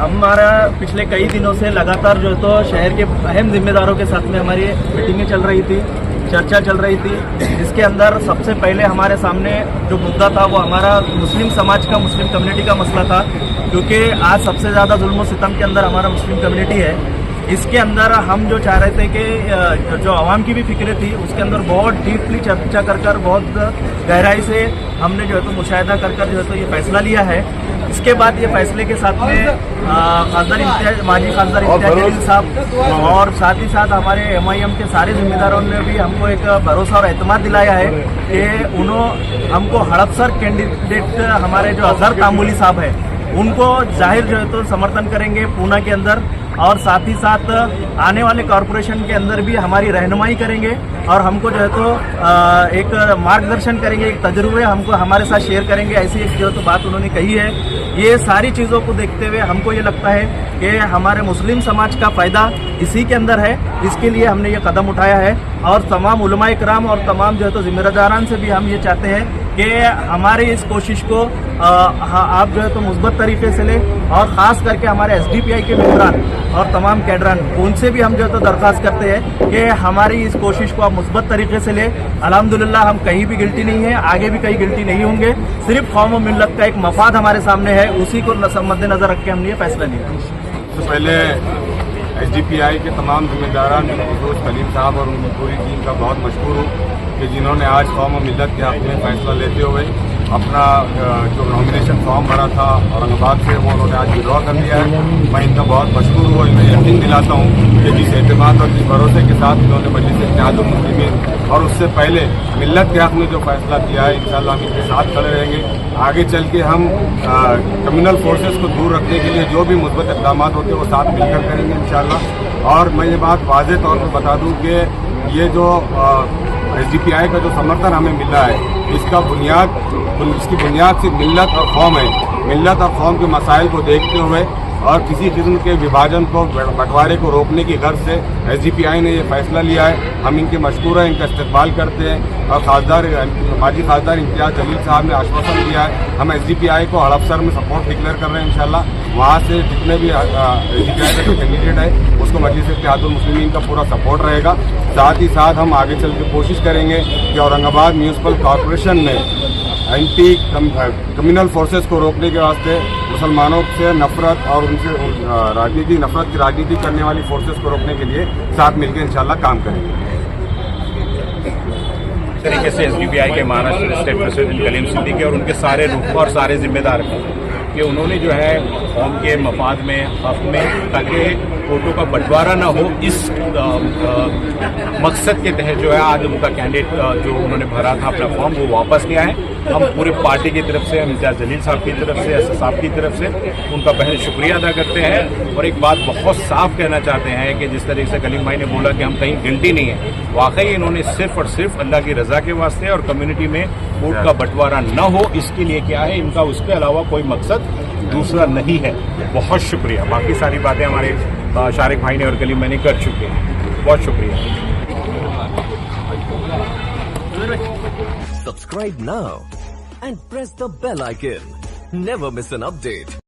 हमारा पिछले कई दिनों से लगातार जो है तो शहर के अहम जिम्मेदारों के साथ में हमारी मीटिंगें चल रही थी, चर्चा चल रही थी। इसके अंदर सबसे पहले हमारे सामने जो मुद्दा था वो हमारा मुस्लिम समाज का, मुस्लिम कम्युनिटी का मसला था, क्योंकि आज सबसे ज़्यादा जुल्म सितम के अंदर हमारा मुस्लिम कम्युनिटी है। इसके अंदर हम जो चाह रहे थे कि जो आवाम की भी फिक्रें थी उसके अंदर बहुत डीपली चर्चा कर बहुत गहराई से हमने जो है तो मुशाहिदा कर जो है तो ये फैसला लिया है। इसके बाद ये फैसले के साथ में माजी खासदार इम्तियाज जलील साहब और साथ ही साथ हमारे MIM के सारे जिम्मेदारों ने भी हमको एक भरोसा और एतमाद दिलाया है कि उन्होंने हमको हड़पसर कैंडिडेट हमारे जो अजहर तामुली साहब है उनको जाहिर जो है तो समर्थन करेंगे पूना के अंदर, और साथ ही साथ आने वाले कॉरपोरेशन के अंदर भी हमारी रहनुमाई करेंगे और हमको जो है तो एक मार्गदर्शन करेंगे, एक तजुर्बे हमको हमारे साथ शेयर करेंगे। ऐसी एक जो तो बात उन्होंने कही है। ये सारी चीज़ों को देखते हुए हमको ये लगता है कि हमारे मुस्लिम समाज का फ़ायदा इसी के अंदर है। इसके लिए हमने ये कदम उठाया है और तमाम उलमा इकराम और तमाम जो है तो जिम्मेदारान से भी हम ये चाहते हैं कि हमारी इस कोशिश को आप जो है तो मुस्बत तरीके से लें, और ख़ास करके हमारे SDPI के मेंबरान और तमाम कैडरान उनसे भी हम जो है तो दरख्वास्त करते हैं कि हमारी इस कोशिश को आप मुस्बत तरीके से लें। अल्हम्दुलिल्लाह हम कहीं भी गिल्टी नहीं है, आगे भी कहीं गिल्टी नहीं होंगे। सिर्फ कौम और मिल्लत का एक मफाद हमारे सामने है, उसी को मद्देनजर रख के हमने ये फैसला लिया। तो पहले SDPI के तमाम जिम्मेदारान फिरोज कलीम साहब और उनकी पूरी टीम का बहुत मशहूर हूँ कि जिन्होंने आज कौम और मिल्लत के हक़ में फैसला लेते हुए अपना जो नॉमिनेशन फॉर्म भरा था औरंगाबाद से वो उन्होंने आज विड्रॉ कर दिया है। मैं इनका बहुत मशहूर हूँ। इन्हें यकीन दिलाता हूँ कि जिस एतमाद और जिस भरोसे के साथ इन्होंने मजलिस इत्तेहादुल मुस्लिमीन और उससे पहले मिल्लत के हक़ में जो फैसला किया है, इंशाअल्लाह हम इनके साथ खड़े रहेंगे। आगे चल के हम कम्युनल फोर्सेस को दूर रखने के लिए जो भी मुस्बत इक़दाम होते हैं वो साथ मिलकर करेंगे इंशाअल्लाह। और मैं ये बात वाज़ेह तौर पर बता दूँ कि ये जो SDPI का जो समर्थन हमें मिल रहा है इसकी बुनियाद सिर्फ मिल्लत और कौम है। मिल्लत और कौम के मसाइल को देखते हुए और किसी किस्म के विभाजन को, बंटवारे को रोकने की गर्ज से SDPI ने ये फैसला लिया है। हम इनके मशकूर हैं, इनका इस्तकबाल करते हैं। और माजी खासदार इम्तियाज जलील साहब ने आश्वासन दिया है, हम SDPI को हड़पसर में सपोर्ट डिक्लेयर कर रहे हैं इंशाल्लाह। वहाँ से जितने भी SDPI का जो कैंडिडेट है उसको मजलिस इत्तेहादुल मुस्लिमीन का पूरा सपोर्ट रहेगा। साथ ही साथ हम आगे चल के कोशिश करेंगे कि औरंगाबाद म्यूनसिपल कॉरपोरेशन में एंटी कम्युनल फोर्सेस को रोकने के वास्ते मुसलमानों से नफरत और उनसे नफरत की राजनीति करने वाली फोर्सेस को रोकने के लिए साथ मिलकर इंशाल्लाह काम करेंगे। इस तरीके से SDPI के महाराष्ट्र स्टेट प्रेसिडेंट कलीम सिद्दीकी और उनके सारे रुख और सारे जिम्मेदार कि उन्होंने जो है कौम के मफाद में, हक़ में, ताकि वोटों का बंटवारा ना हो, इस मकसद के तहत जो है आज उनका कैंडिडेट जो उन्होंने भरा था अपना फॉर्म वो वापस लिया है। हम पूरी पार्टी की तरफ से, इम्तियाज जलील साहब की तरफ से, SS साहब की तरफ से उनका पहले शुक्रिया अदा करते हैं। और एक बात बहुत साफ कहना चाहते हैं कि जिस तरीके से कलीम भाई ने बोला कि हम कहीं गिल्टी नहीं है, वाकई इन्होंने सिर्फ और सिर्फ अल्लाह की रज़ा के वास्ते और कम्युनिटी में वोट का बंटवारा न हो इसके लिए किया है। इनका उसके अलावा कोई मकसद दूसरा नहीं है। बहुत शुक्रिया। बाकी सारी बातें हमारे शारिक भाई ने और कलीम मैंने कर चुके हैं। बहुत शुक्रिया। Subscribe now and press the bell icon. Never miss an update.